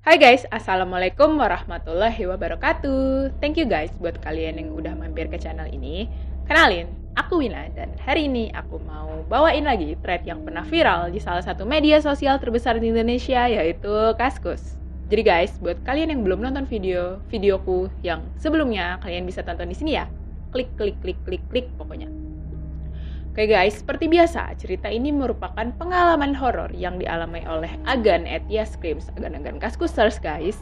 Hai guys, Assalamualaikum warahmatullahi wabarakatuh. Thank you guys buat kalian yang udah mampir ke channel ini. Kenalin, aku Wina dan hari ini aku mau bawain lagi thread yang pernah viral di salah satu media sosial terbesar di Indonesia, yaitu Kaskus. Jadi guys, buat kalian yang belum nonton videoku yang sebelumnya, kalian bisa tonton di sini ya. Klik pokoknya. Oke guys, seperti biasa, cerita ini merupakan pengalaman horor yang dialami oleh Agan @yascrims, Agan Kaskusers guys,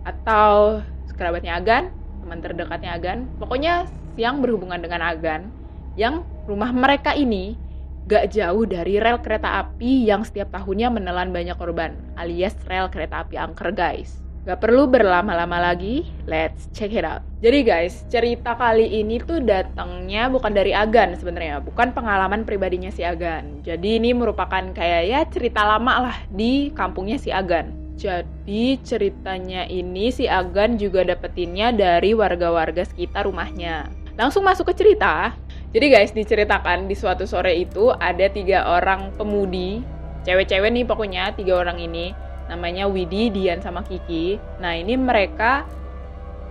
atau kerabatnya Agan, teman terdekatnya Agan, pokoknya yang berhubungan dengan Agan, yang rumah mereka ini gak jauh dari rel kereta api yang setiap tahunnya menelan banyak korban, alias rel kereta api angker guys. Gak perlu berlama-lama lagi, let's check it out. Jadi guys, cerita kali ini tuh datangnya bukan dari Agan sebenarnya, bukan pengalaman pribadinya si Agan. Jadi ini merupakan kayak ya cerita lama lah di kampungnya si Agan. Jadi ceritanya ini si Agan juga dapetinnya dari warga-warga sekitar rumahnya. Langsung masuk ke cerita. Jadi guys, diceritakan di suatu sore itu ada 3 orang pemudi, cewek-cewek nih pokoknya 3 orang ini. Namanya Widi, Dian, sama Kiki. Nah ini mereka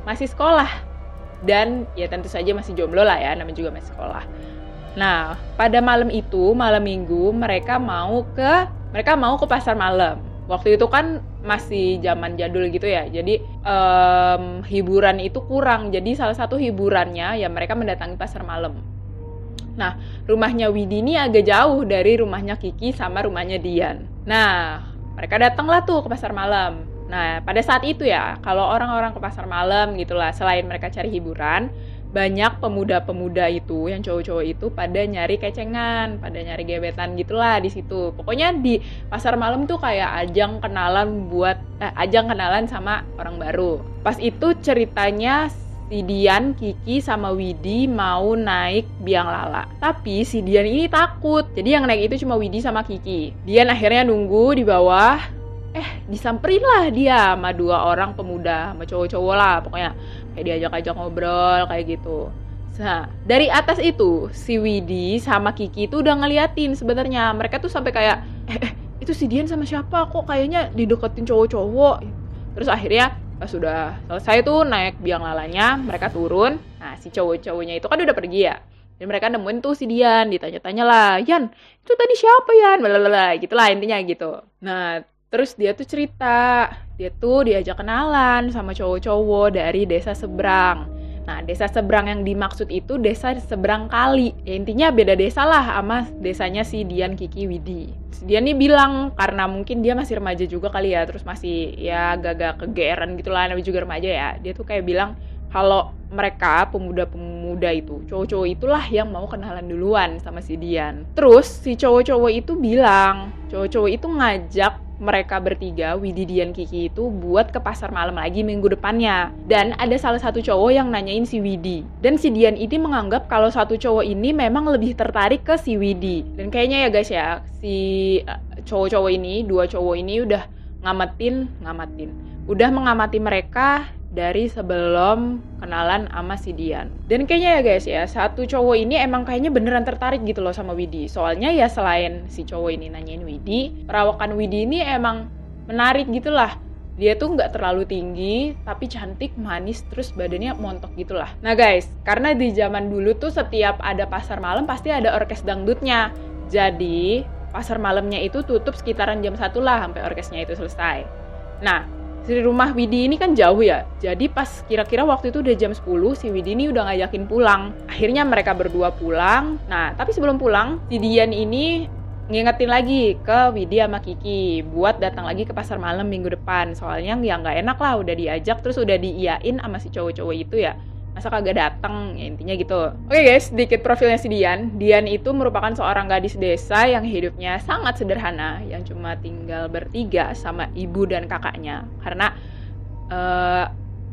masih sekolah. Dan ya tentu saja masih jomblo lah ya, namanya juga masih sekolah. Nah pada malam itu, malam minggu, mereka mau ke pasar malam. Waktu itu kan masih zaman jadul gitu ya. Jadi hiburan itu kurang. Jadi salah satu hiburannya ya mereka mendatangi pasar malam. Nah rumahnya Widi ini agak jauh dari rumahnya Kiki sama rumahnya Dian. Nah mereka datanglah tuh ke pasar malam. Nah, pada saat itu ya, kalau orang-orang ke pasar malam gitulah, selain mereka cari hiburan, banyak pemuda-pemuda itu, yang cowok-cowok itu pada nyari kecengan, pada nyari gebetan gitulah di situ. Pokoknya di pasar malam tuh kayak ajang kenalan sama orang baru. Pas itu ceritanya si Dian, Kiki, sama Widi mau naik biang lala. Tapi si Dian ini takut. Jadi yang naik itu cuma Widi sama Kiki. Dian akhirnya nunggu di bawah. Disamperin lah dia sama 2 orang pemuda, sama cowok-cowok lah pokoknya. Kayak diajak-ajak ngobrol kayak gitu. Nah, dari atas itu si Widi sama Kiki itu udah ngeliatin sebenarnya. Mereka tuh sampai kayak itu si Dian sama siapa? Kok kayaknya dideketin cowok-cowok. Terus akhirnya pas sudah selesai tuh naik biang lalanya, mereka turun. Nah, si cowok-cowoknya itu kan udah pergi ya. Dan mereka nemuin tuh si Dian, ditanya-tanya lah, "Yan, itu tadi siapa Yan?" Blablabla, gitulah intinya gitu. Nah, terus dia tuh cerita, dia tuh diajak kenalan sama cowok-cowok dari desa seberang. Nah, desa seberang yang dimaksud itu desa seberang kali. Ya, intinya beda desa lah sama desanya si Dian, Kiki, Widi. Dian nih bilang, karena mungkin dia masih remaja juga kali ya, terus masih ya agak-agak kegeeran gitu lah, namanya juga remaja ya. Dia tuh kayak bilang, kalau mereka pemuda-pemuda itu, cowok-cowok itulah yang mau kenalan duluan sama si Dian. Terus si cowok-cowok itu bilang, cowok-cowok itu ngajak mereka bertiga, Widi, Dian, Kiki itu buat ke pasar malam lagi minggu depannya. Dan ada salah satu cowok yang nanyain si Widi. Dan si Dian ini menganggap kalau satu cowok ini memang lebih tertarik ke si Widi. Dan kayaknya ya guys ya, si cowok-cowok ini, 2 cowok ini udah udah mengamati mereka dari sebelum kenalan sama si Dian. Dan kayaknya ya guys ya, satu cowok ini emang kayaknya beneran tertarik gitu loh sama Widi. Soalnya ya selain si cowok ini nanyain Widi, perawakan Widi ini emang menarik gitu lah. Dia tuh nggak terlalu tinggi, tapi cantik, manis, terus badannya montok gitu lah. Nah guys, karena di zaman dulu tuh setiap ada pasar malam pasti ada orkes dangdutnya. Jadi pasar malamnya itu tutup sekitaran jam 1 lah sampai orkesnya itu selesai. Nah, di rumah Widi ini kan jauh ya. Jadi pas kira-kira waktu itu udah jam 10, si Widi ini udah ngajakin pulang. Akhirnya mereka berdua pulang. Nah, tapi sebelum pulang, si Dian ini ngingetin lagi ke Widi sama Kiki buat datang lagi ke pasar malam minggu depan. Soalnya ya nggak enak lah, udah diajak terus udah diiyain sama si cowok-cowok itu ya. Masa kagak datang, ya intinya gitu. Oke guys, sedikit profilnya si Dian. Dian itu merupakan seorang gadis desa yang hidupnya sangat sederhana, yang cuma tinggal bertiga sama ibu dan kakaknya. Karena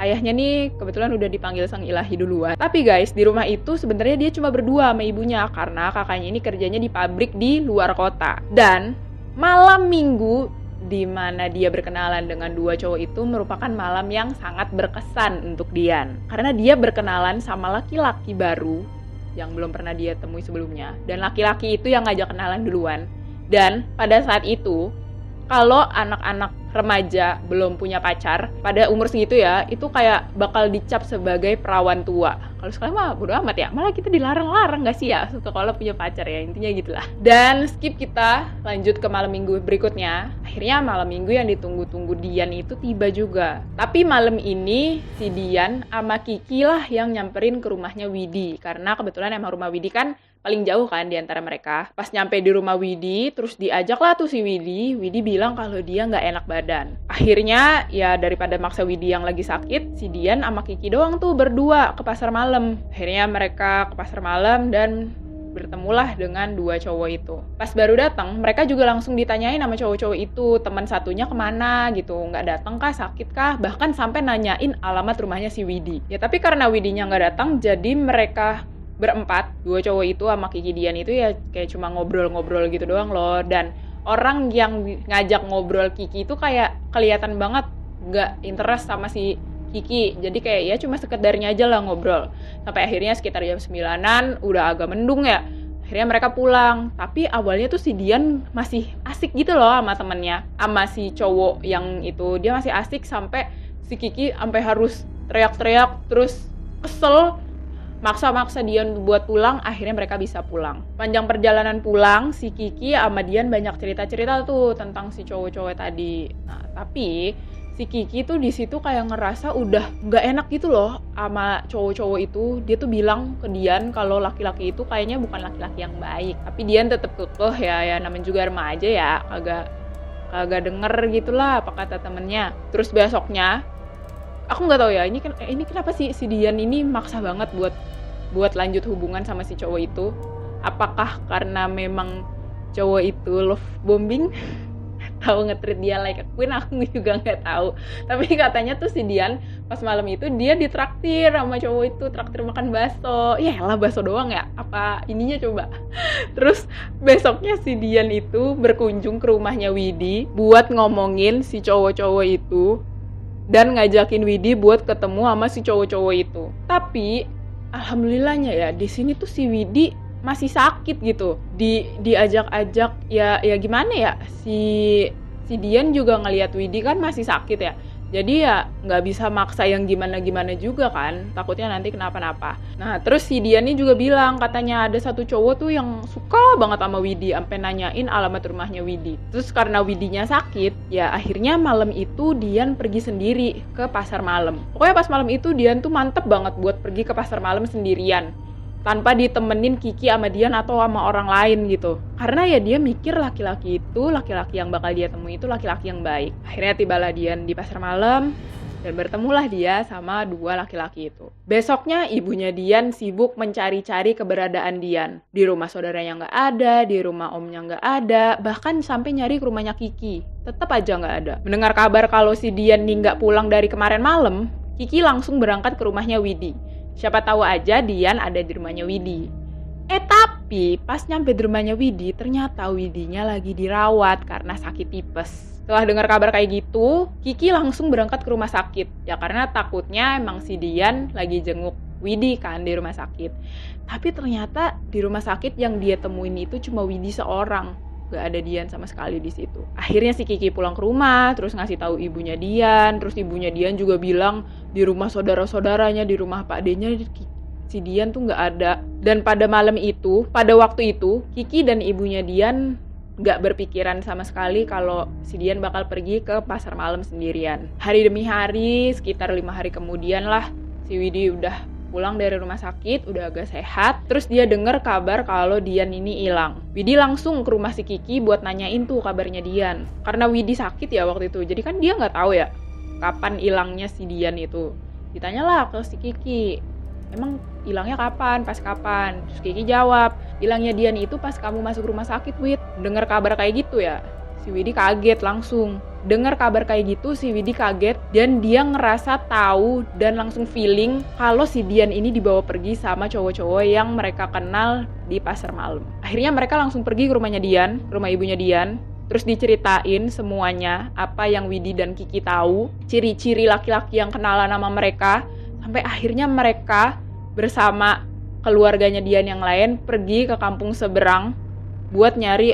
ayahnya nih kebetulan udah dipanggil sang ilahi duluan. Tapi guys, di rumah itu sebenarnya dia cuma berdua sama ibunya, karena kakaknya ini kerjanya di pabrik di luar kota. Dan malam minggu di mana dia berkenalan dengan 2 cowok itu merupakan malam yang sangat berkesan untuk Dian. Karena dia berkenalan sama laki-laki baru yang belum pernah dia temui sebelumnya. Dan laki-laki itu yang ngajak kenalan duluan. Dan pada saat itu, kalau anak-anak remaja belum punya pacar pada umur segitu ya, itu kayak bakal dicap sebagai perawan tua. Kalau sekarang mah bodo amat ya, malah kita dilarang-larang gak sih ya kalau punya pacar ya, intinya gitulah. Dan skip, kita lanjut ke malam minggu berikutnya. Akhirnya malam minggu yang ditunggu-tunggu Dian itu tiba juga. Tapi malam ini si Dian sama Kiki lah yang nyamperin ke rumahnya Widi, karena kebetulan emang rumah Widi kan paling jauh kan di antara mereka. Pas nyampe di rumah Widi, terus diajak lah tuh si Widi. Widi bilang kalau dia nggak enak badan. Akhirnya ya daripada maksa Widi yang lagi sakit, si Dian sama Kiki doang tuh berdua ke pasar malam. Akhirnya mereka ke pasar malam dan bertemulah dengan dua cowok itu. Pas baru datang, mereka juga langsung ditanyain sama cowok-cowok itu, teman satunya kemana gitu, nggak datang kah, sakit kah, bahkan sampai nanyain alamat rumahnya si Widi. Ya tapi karena Widinya nggak datang, jadi mereka berempat, dua cowok itu sama Kiki Dian itu ya kayak cuma ngobrol-ngobrol gitu doang loh. Dan orang yang ngajak ngobrol Kiki itu kayak kelihatan banget nggak interest sama si Kiki. Jadi kayak ya cuma sekedarnya aja lah ngobrol. Sampai akhirnya sekitar jam 9-an, udah agak mendung ya. Akhirnya mereka pulang. Tapi awalnya tuh si Dian masih asik gitu loh sama temennya. Sama si cowok yang itu, dia masih asik sampai si Kiki sampai harus teriak-teriak, terus kesel, maksa-maksa Dian buat pulang. Akhirnya mereka bisa pulang. Panjang perjalanan pulang, si Kiki sama Dian banyak cerita-cerita tuh tentang si cowok-cowok tadi. Nah, tapi si Kiki tuh di situ kayak ngerasa udah nggak enak gitu loh sama cowok-cowok itu. Dia tuh bilang ke Dian kalau laki-laki itu kayaknya bukan laki-laki yang baik. Tapi Dian tetep kekeh ya namanya juga remaja ya, kagak denger gitulah apa kata temennya. Terus besoknya, aku nggak tahu ya, ini kenapa sih si Dian ini maksa banget buat lanjut hubungan sama si cowok itu. Apakah karena memang cowok itu love bombing? Tahu nge-treat dia like a queen, aku juga nggak tahu. Tapi katanya tuh si Dian pas malam itu dia ditraktir sama cowok itu, traktir makan bakso. Ya elah, bakso doang ya, apa ininya coba. Terus besoknya si Dian itu berkunjung ke rumahnya Widi buat ngomongin si cowok-cowok itu dan ngajakin Widi buat ketemu sama si cowok-cowok itu. Tapi alhamdulillahnya ya di sini tuh si Widi masih sakit gitu. Diajak-ajak ya gimana ya, si Dian juga ngelihat Widi kan masih sakit ya. Jadi ya nggak bisa maksa yang gimana-gimana juga kan, takutnya nanti kenapa-napa. Nah terus si Dian ini juga bilang katanya ada satu cowok tuh yang suka banget sama Widi, sampai nanyain alamat rumahnya Widi. Terus karena Widinya sakit, ya akhirnya malam itu Dian pergi sendiri ke pasar malam. Pokoknya pas malam itu Dian tuh mantep banget buat pergi ke pasar malam sendirian, tanpa ditemenin Kiki sama Dian atau sama orang lain gitu. Karena ya dia mikir laki-laki yang bakal dia temui itu laki-laki yang baik. Akhirnya tibalah Dian di pasar malam dan bertemulah dia sama dua laki-laki itu. Besoknya ibunya Dian sibuk mencari-cari keberadaan Dian. Di rumah saudaranya nggak ada, di rumah omnya nggak ada, bahkan sampai nyari ke rumahnya Kiki. Tetap aja nggak ada. Mendengar kabar kalau si Dian nih nggak pulang dari kemarin malam, Kiki langsung berangkat ke rumahnya Widi. Siapa tahu aja Dian ada di rumahnya Widi. Tapi pas nyampe di rumahnya Widi, ternyata Widinya lagi dirawat karena sakit tipes. Setelah dengar kabar kayak gitu, Kiki langsung berangkat ke rumah sakit. Ya karena takutnya emang si Dian lagi jenguk Widi kan di rumah sakit. Tapi ternyata di rumah sakit yang dia temuin itu cuma Widi seorang. Gak ada Dian sama sekali di situ. Akhirnya si Kiki pulang ke rumah, terus ngasih tahu ibunya Dian, terus ibunya Dian juga bilang di rumah saudara-saudaranya, di rumah Pak D-nya si Dian tuh nggak ada. Dan pada malam itu, pada waktu itu, Kiki dan ibunya Dian nggak berpikiran sama sekali kalau si Dian bakal pergi ke pasar malam sendirian. Hari demi hari, sekitar 5 hari kemudian lah, si Widi udah pulang dari rumah sakit, udah agak sehat. Terus dia dengar kabar kalau Dian ini hilang. Widi langsung ke rumah si Kiki buat nanyain tuh kabarnya Dian. Karena Widi sakit ya waktu itu, jadi kan dia nggak tahu ya kapan hilangnya si Dian itu. Ditanyalah ke si Kiki, emang hilangnya kapan? Pas kapan? Terus Kiki jawab, hilangnya Dian itu pas kamu masuk rumah sakit, Wid. Dengar kabar kayak gitu ya, si Widi kaget langsung. Dengar kabar kayak gitu, si Widi kaget dan dia ngerasa tahu dan langsung feeling kalau si Dian ini dibawa pergi sama cowok-cowok yang mereka kenal di pasar malam. Akhirnya mereka langsung pergi ke rumahnya Dian, rumah ibunya Dian. Terus diceritain semuanya apa yang Widi dan Kiki tahu, ciri-ciri laki-laki yang kenalan sama mereka. Sampai akhirnya mereka bersama keluarganya Dian yang lain pergi ke kampung seberang buat nyari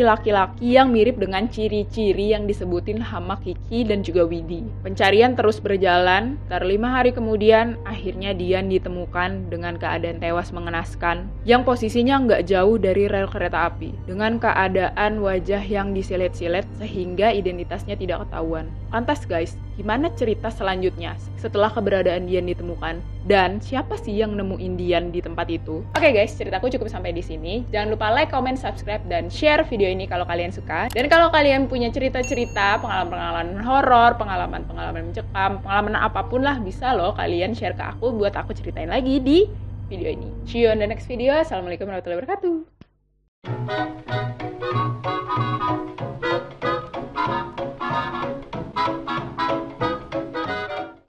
laki-laki yang mirip dengan ciri-ciri yang disebutin sama Kiki dan juga Widi. Pencarian terus berjalan, 5 hari kemudian akhirnya Dian ditemukan dengan keadaan tewas mengenaskan yang posisinya nggak jauh dari rel kereta api, dengan keadaan wajah yang disilet-silet sehingga identitasnya tidak ketahuan. Lantas guys, gimana cerita selanjutnya setelah keberadaan Dian ditemukan? Dan siapa sih yang nemuin Dian di tempat itu? Oke guys, ceritaku cukup sampai di sini. Jangan lupa like, comment, subscribe, dan share video ini kalau kalian suka. Dan kalau kalian punya cerita-cerita, pengalaman-pengalaman horor, pengalaman-pengalaman mencekam, pengalaman apapun lah, bisa loh kalian share ke aku buat aku ceritain lagi di video ini. See you on the next video. Assalamualaikum warahmatullahi wabarakatuh.